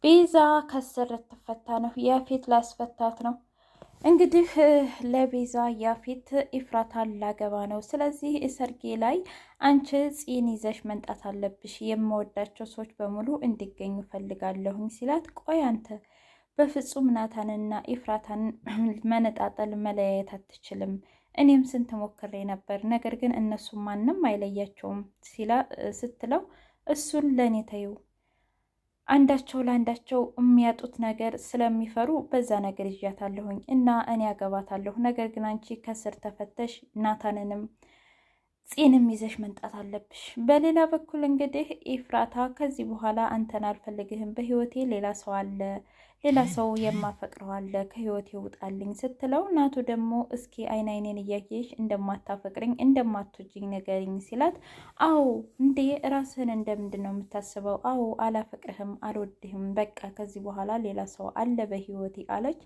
ቤዛ ከስር ልትፈታ ነው። ያፌት ላስፈታት ነው። እንግዲህ ለቤዛ ያፌት ኢፍራታን ላገባ ነው። ስለዚህ ሰርጌ ላይ አንቺ ፂን ይዘሽ መምጣት አለብሽ። የምወዳቸው ሰዎች በሙሉ እንዲገኙ ፈልጋለሁኝ ሲላት፣ ቆይ አንተ በፍጹም ናታንና ኢፍራታን መነጣጠል መለያየት አትችልም። እኔም ስንት ሞክሬ ነበር፣ ነገር ግን እነሱ ማንም አይለያቸውም ስትለው፣ እሱን ለእኔ ተይው አንዳቸው ለአንዳቸው የሚያጡት ነገር ስለሚፈሩ በዛ ነገር ይዣታለሁኝ እና እኔ ያገባታለሁ። ነገር ግን አንቺ ከስር ተፈተሽ ናታንንም ፂንም ይዘሽ መንጣት አለብሽ። በሌላ በኩል እንግዲህ ኢፍራታ ከዚህ በኋላ አንተን አልፈልግህም፣ በህይወቴ ሌላ ሰው አለ፣ ሌላ ሰው የማፈቅረው አለ፣ ከህይወቴ ውጣልኝ ስትለው፣ ናቱ ደግሞ እስኪ አይኔን እያየሽ እንደማታፈቅርኝ እንደማትወጂኝ ንገሪኝ ሲላት፣ አዎ እንዴ ራስህን እንደምንድን ነው የምታስበው? አዎ አላፈቅርህም፣ አልወድህም፣ በቃ ከዚህ በኋላ ሌላ ሰው አለ በህይወቴ አለች።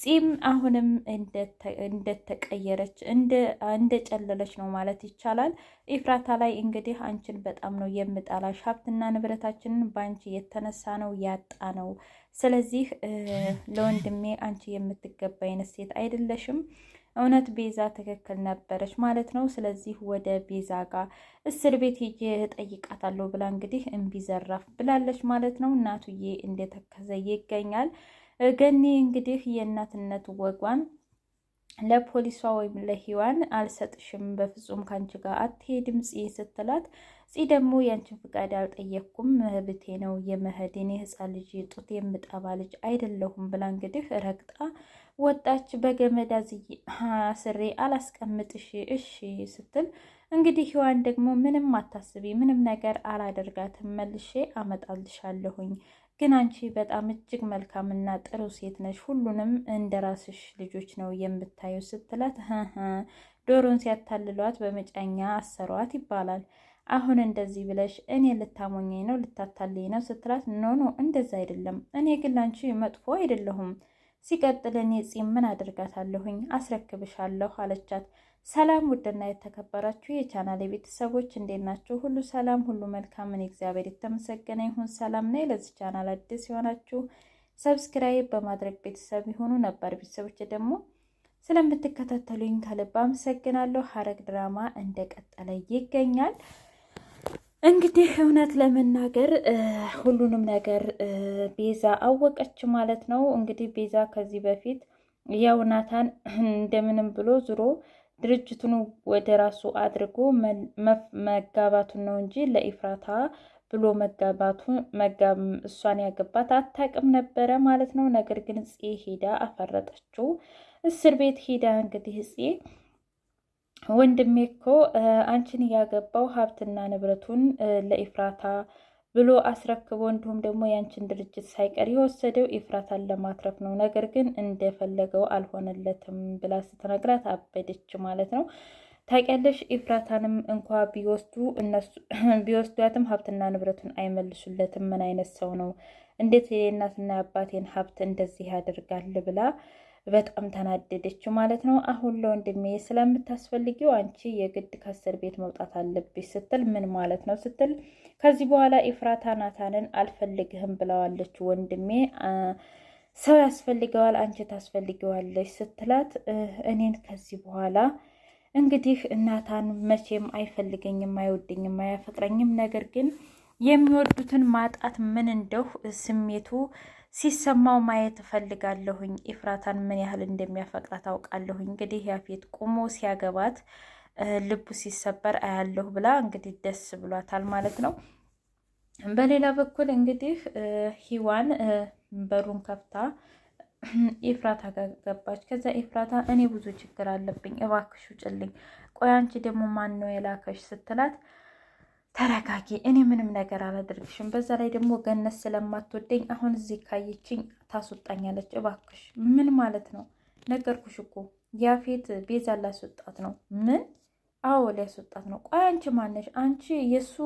ፂም አሁንም እንደተቀየረች እንደጨለለች ነው ማለት ይቻላል። ኢፍራታ ላይ እንግዲህ አንቺን በጣም ነው የምጣላሽ፣ ሀብትና ንብረታችንን በአንቺ የተነሳ ነው ያጣ ነው። ስለዚህ ለወንድሜ አንቺ የምትገባ አይነት ሴት አይደለሽም። እውነት ቤዛ ትክክል ነበረች ማለት ነው። ስለዚህ ወደ ቤዛ ጋር እስር ቤት ሄጄ እጠይቃታለሁ ብላ እንግዲህ እምቢ ዘራፍ ብላለች ማለት ነው። እናቱዬ እንደተከዘ ይገኛል። ገኒ እንግዲህ የእናትነት ወጓን ለፖሊሷ ወይም ለሂዋን አልሰጥሽም፣ በፍጹም ካንቺ ጋር አትሄድም ስትላት፣ ደግሞ ያንቺን ፍቃድ አልጠየቅኩም መብቴ ነው የመሄድ፣ እኔ ህፃን ልጅ ጡት የምጠባ ልጅ አይደለሁም ብላ እንግዲህ ረግጣ ወጣች። በገመድ አስሬ አላስቀምጥሽ እሺ ስትል እንግዲህ ሂዋን ደግሞ ምንም አታስቢ፣ ምንም ነገር አላደርጋትም፣ መልሼ አመጣልሻለሁኝ፣ ግን አንቺ በጣም እጅግ መልካምና ጥሩ ሴት ነሽ፣ ሁሉንም እንደ ራስሽ ልጆች ነው የምታዩ ስትላት፣ ዶሮን ሲያታልሏት በመጫኛ አሰሯት ይባላል። አሁን እንደዚህ ብለሽ እኔ ልታሞኘኝ ነው ልታታልኝ ነው ስትላት፣ ኖ እንደዛ አይደለም፣ እኔ ግን ላንቺ መጥፎ አይደለሁም፣ ሲቀጥል እኔ ፂም ምን አድርጋታለሁኝ አስረክብሻለሁ አለቻት። ሰላም ውድና የተከበራችሁ የቻናል ቤተሰቦች እንዴት ናችሁ? ሁሉ ሰላም፣ ሁሉ መልካም፣ እኔ እግዚአብሔር የተመሰገነ ይሁን ሰላም ነኝ። ለዚህ ቻናል አዲስ የሆናችሁ ሰብስክራይብ በማድረግ ቤተሰብ የሆኑ ነባር ቤተሰቦች ደግሞ ስለምትከታተሉኝ ከልብ አመሰግናለሁ። ሐረግ ድራማ እንደቀጠለ ይገኛል። እንግዲህ እውነት ለመናገር ሁሉንም ነገር ቤዛ አወቀች ማለት ነው። እንግዲህ ቤዛ ከዚህ በፊት ያው ናታን እንደምንም ብሎ ዙሮ ድርጅቱን ወደ ራሱ አድርጎ መጋባቱን ነው እንጂ ለኢፍራታ ብሎ እሷን ያገባት አታውቅም ነበረ ማለት ነው። ነገር ግን ጽ ሄዳ አፈረጠችው። እስር ቤት ሄዳ እንግዲህ ጽ ወንድሜ እኮ አንቺን ያገባው ሀብትና ንብረቱን ለኢፍራታ ብሎ አስረክቦ እንዲሁም ደግሞ ያንቺን ድርጅት ሳይቀር የወሰደው ኢፍራታን ለማትረፍ ነው። ነገር ግን እንደፈለገው አልሆነለትም ብላ ስትነግራት አበደች ማለት ነው። ታውቂያለሽ ኢፍራታንም እንኳ ቢወስዷትም ሀብትና ንብረቱን አይመልሱለትም። ምን አይነት ሰው ነው? እንዴት የእናትና የአባቴን ሀብት እንደዚህ ያደርጋል? ብላ በጣም ተናደደች ማለት ነው። አሁን ለወንድሜ ስለምታስፈልጊው አንቺ የግድ ከእስር ቤት መውጣት አለብሽ ስትል፣ ምን ማለት ነው ስትል፣ ከዚህ በኋላ ኢፍራታ ናታንን አልፈልግህም ብለዋለች። ወንድሜ ሰው ያስፈልገዋል፣ አንቺ ታስፈልገዋለች ስትላት፣ እኔን ከዚህ በኋላ እንግዲህ ናታን መቼም አይፈልገኝም፣ አይወደኝም፣ አያፈቅረኝም። ነገር ግን የሚወዱትን ማጣት ምን እንደው ስሜቱ ሲሰማው ማየት እፈልጋለሁኝ። ኢፍራታን ምን ያህል እንደሚያፈቅራት አውቃለሁኝ። እንግዲህ ያፌት ቁሞ ሲያገባት ልቡ ሲሰበር አያለሁ ብላ እንግዲህ ደስ ብሏታል ማለት ነው። በሌላ በኩል እንግዲህ ሂዋን በሩን ከፍታ ኢፍራታ ጋር ገባች። ከዛ ኢፍራታ እኔ ብዙ ችግር አለብኝ እባክሽ ውጭልኝ፣ ቆይ አንቺ ደግሞ ማን ነው የላከሽ ስትላት፣ ተረጋጊ፣ እኔ ምንም ነገር አላደርግሽም፣ በዛ ላይ ደግሞ ገነት ስለማትወደኝ አሁን እዚህ ካየችኝ ታስወጣኛለች፣ እባክሽ። ምን ማለት ነው? ነገርኩሽ እኮ ያፌት ቤዛ ላስወጣት ነው። ምን? አዎ ሊያስወጣት ነው። ቆይ አንቺ ማነሽ? አንቺ የእሱ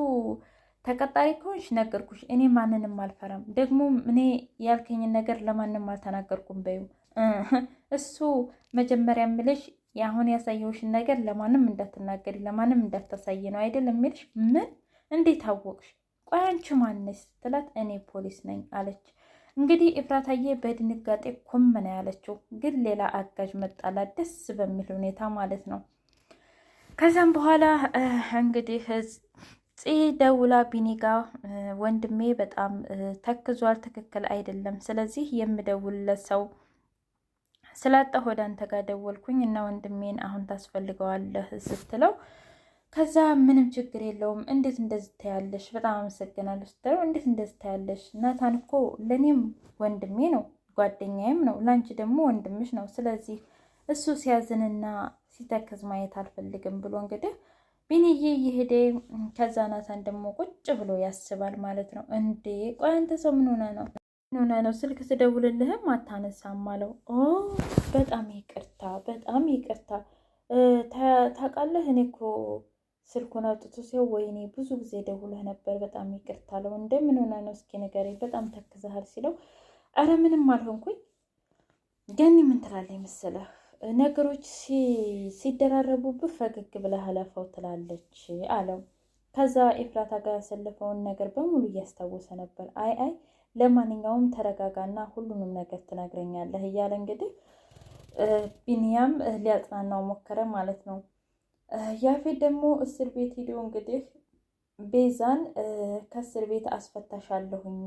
ተቀጣሪ ከሆንሽ ነገርኩሽ፣ እኔ ማንንም አልፈራም፣ ደግሞ እኔ ያልከኝን ነገር ለማንም አልተናገርኩም በይው። እሱ መጀመሪያ የምልሽ የአሁን ያሳየውሽን ነገር ለማንም እንዳትናገሪ ለማንም እንዳታሳይ ነው አይደል የሚልሽ። ምን? እንዴት አወቅሽ? ቆይ አንቺ ማነሽ ስትላት፣ እኔ ፖሊስ ነኝ አለች። እንግዲህ ኤፍራታዬ በድንጋጤ ኮም ነው ያለችው። ግን ሌላ አጋዥ መጣላት ደስ በሚል ሁኔታ ማለት ነው። ከዛም በኋላ እንግዲህ ጽ ደውላ ቢኒጋ ወንድሜ በጣም ተክዟል፣ ትክክል አይደለም። ስለዚህ የምደውልለት ሰው ስላጣሁ ወደ አንተ ጋር ደወልኩኝ እና ወንድሜን አሁን ታስፈልገዋለህ ስትለው ከዛ ምንም ችግር የለውም እንዴት እንደዚህ ታያለሽ? በጣም አመሰግናለሁ ስትለው እንዴት እንደዚህ ታያለሽ? ናታን እኮ ለእኔም ወንድሜ ነው ጓደኛዬም ነው፣ ለአንቺ ደግሞ ወንድምሽ ነው። ስለዚህ እሱ ሲያዝንና ሲተክዝ ማየት አልፈልግም ብሎ እንግዲህ ቢኒዬ እየሄደ ከዛ ናታን ደግሞ ቁጭ ብሎ ያስባል ማለት ነው። እንዴ ቆይ አንተ ሰው ምን ሆነ ነው? ምን ሆነ ነው? ስልክ ስደውልልህም አታነሳም አለው። ኦ በጣም ይቅርታ፣ በጣም ይቅርታ። ታውቃለህ እኔ እኮ ስልኩን አውጥቶ ሲው ወይኔ ብዙ ጊዜ ደውለህ ነበር፣ በጣም ይቅርታ አለው። እንደምን ሆነ ነው እስኪ ንገረኝ፣ በጣም ተክዘሃል ሲለው አረ ምንም አልሆንኩኝ። ገኒ ምን ትላለች መሰለህ ነገሮች ሲደራረቡብህ ፈገግ ብለህ አለፈው ትላለች አለው። ከዛ ኤፍራታ ጋር ያሰለፈውን ነገር በሙሉ እያስታወሰ ነበር። አይ ለማንኛውም ተረጋጋና ሁሉንም ነገር ትነግረኛለህ እያለ እንግዲህ ቢኒያም ሊያጽናናው ሞከረ ማለት ነው። ያፌት ደግሞ እስር ቤት ሄዶ እንግዲህ ቤዛን ከእስር ቤት አስፈታሻለሁኝ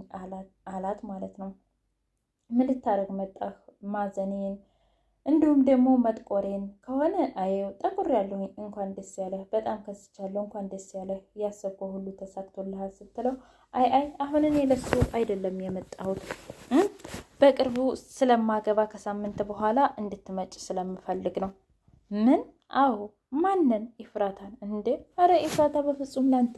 አላት ማለት ነው። ምን ልታደርግ መጣህ? ማዘኔን እንዲሁም ደግሞ መጥቆሬን ከሆነ አየው ጠቁር ያለሁኝ እንኳን ደስ ያለህ፣ በጣም ከስቻለሁ፣ እንኳን ደስ ያለህ፣ ያሰብከው ሁሉ ተሳክቶልሃል ስትለው አይ አሁን እኔ ለሱ አይደለም የመጣሁት በቅርቡ ስለማገባ ከሳምንት በኋላ እንድትመጭ ስለምፈልግ ነው። ምን? አዎ ማንን? ኢፍራታን። እንዴ አረ ኢፍራታ በፍጹም ላንተ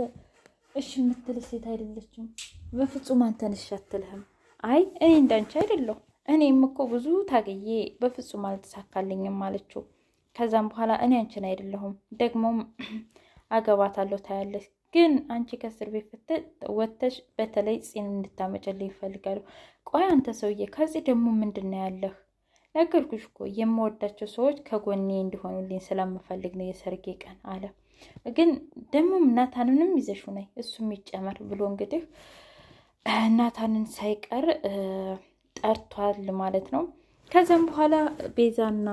እሺ የምትል ሴት አይደለችም። በፍጹም አንተን እሺ አትልህም። አይ እኔ እንዳንቺ አይደለሁ፣ እኔም እኮ ብዙ ታግዬ በፍጹም አልተሳካልኝም አለችው። ከዛም በኋላ እኔ አንቺን አይደለሁም ደግሞም አገባታለሁ ታያለች። ግን አንቺ ከእስር ቤት ወጥተሽ በተለይ ፂን እንድታመጭልኝ ይፈልጋሉ። ቆይ አንተ ሰውዬ ከዚህ ደግሞ ምንድን ነው ያለህ? ነገርኩሽ እኮ የምወዳቸው ሰዎች ከጎኔ እንዲሆኑልኝ ስለምፈልግ ነው የሰርጌ ቀን አለ። ግን ደግሞ ናታንንም ይዘሹ ነይ እሱም ይጨመር ብሎ እንግዲህ ናታንን ሳይቀር ጠርቷል ማለት ነው። ከዛም በኋላ ቤዛና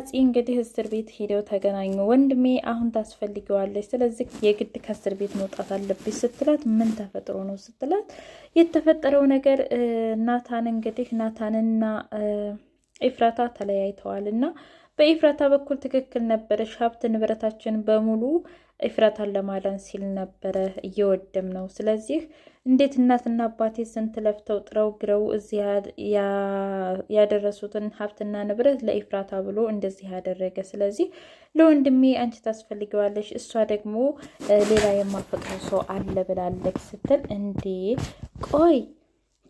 ፂ እንግዲህ እስር ቤት ሄደው ተገናኙ። ወንድሜ አሁን ታስፈልገዋለች፣ ስለዚህ የግድ ከእስር ቤት መውጣት አለብኝ ስትላት ምን ተፈጥሮ ነው ስትላት የተፈጠረው ነገር ናታንና ኤፍራታ ተለያይተዋል እና በኤፍራታ በኩል ትክክል ነበረች። ሀብት ንብረታችን በሙሉ ኤፍራታን ለማዳን ሲል ነበረ እየወደም ነው። ስለዚህ እንዴት እናትና አባቴ ስንት ለፍተው ጥረው ግረው እዚህ ያደረሱትን ሀብትና ንብረት ለኤፍራታ ብሎ እንደዚህ ያደረገ። ስለዚህ ለወንድሜ አንቺ ታስፈልገዋለሽ፣ እሷ ደግሞ ሌላ የማፈቅረው ሰው አለ ብላለች ስትል እንዴ ቆይ።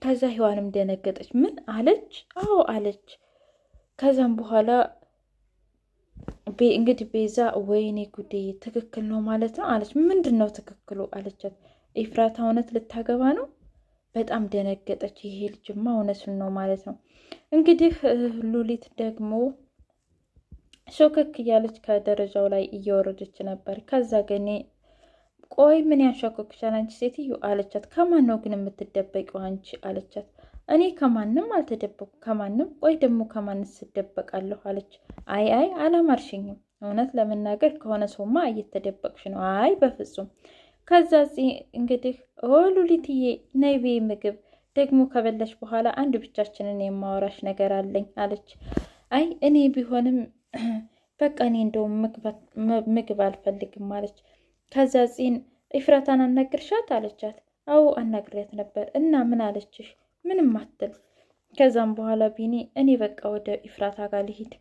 ከዛ ሔዋንም ደነገጠች። ምን አለች? አዎ አለች። ከዛም በኋላ እንግዲህ ቤዛ ወይኔ ጉዴ ትክክል ነው ማለት ነው አለች። ምንድን ነው ትክክሉ አለቻት። ኤፍራታ እውነት ልታገባ ነው? በጣም ደነገጠች። ይሄ ልጅማ እውነቱን ነው ማለት ነው። እንግዲህ ሉሊት ደግሞ ሾከክ እያለች ከደረጃው ላይ እየወረደች ነበር። ከዛ ገኔ ቆይ ምን ያንሾከክሻል አንቺ ሴትዮ አለቻት። ከማን ነው ግን የምትደበቂው አንቺ አለቻት። እኔ ከማንም አልተደበቁ ከማንም። ቆይ ደግሞ ከማንስ ስደበቃለሁ አለች። አይ አላማርሽኝም። እውነት ለመናገር ከሆነ ሰውማ እየተደበቅሽ ነው። አይ በፍጹም። ከዛ እንግዲህ ሉሊትዬ ነይ ቤ ምግብ ደግሞ ከበላሽ በኋላ አንድ ብቻችንን የማወራሽ ነገር አለኝ አለች። አይ እኔ ቢሆንም በቃ እኔ እንደውም ምግብ አልፈልግም አለች። ከዛ ኤፍራታን አናግርሻት አለቻት። አዎ አናግሪያት ነበር። እና ምን አለችሽ? ምንም አትል። ከዛም በኋላ ቢኒ እኔ በቃ ወደ ኤፍራታ ጋር ልሂድ፣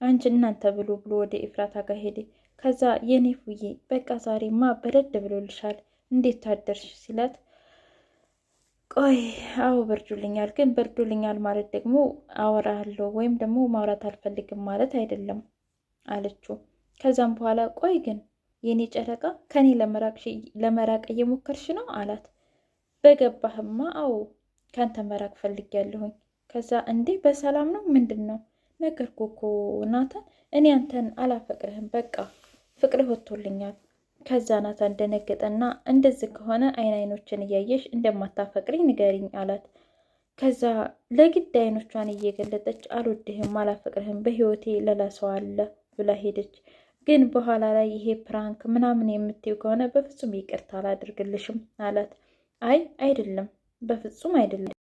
አንቺ እናንተ ብሎ ወደ ኤፍራታ ጋር ሄደ። ከዛ የኔ ፉዬ በቃ ዛሬማ በረድ ብሎልሻል እንዴት ታደርሽ ሲላት፣ ቆይ አዎ በርዱልኛል፣ ግን በርዱልኛል ማለት ደግሞ አወራለሁ ወይም ደግሞ ማውራት አልፈልግም ማለት አይደለም አለችው። ከዛም በኋላ ቆይ ግን የኔ ጨረቃ ከኔ ለመራቅ እየሞከርሽ ነው አላት። በገባህማ አዎ ከአንተ መራቅ ፈልጌያለሁኝ። ከዛ እንዴ በሰላም ነው? ምንድን ነው? ነገርኩህ እኮ ናታን፣ እኔ አንተን አላፈቅርህም፣ በቃ ፍቅርህ ወጥቶልኛል። ከዛ ናታን ደነገጠና እንደዚህ ከሆነ አይኖችን እያየሽ እንደማታፈቅሪ ንገሪኝ አላት። ከዛ ለግድ አይኖቿን እየገለጠች አልወድህም፣ አላፈቅርህም፣ በህይወቴ ሌላ ሰው አለ ብላ ሄደች። ግን በኋላ ላይ ይሄ ፕራንክ ምናምን የምትይው ከሆነ በፍጹም ይቅርታ አላደርግልሽም አላት። አይ አይደለም፣ በፍጹም አይደለም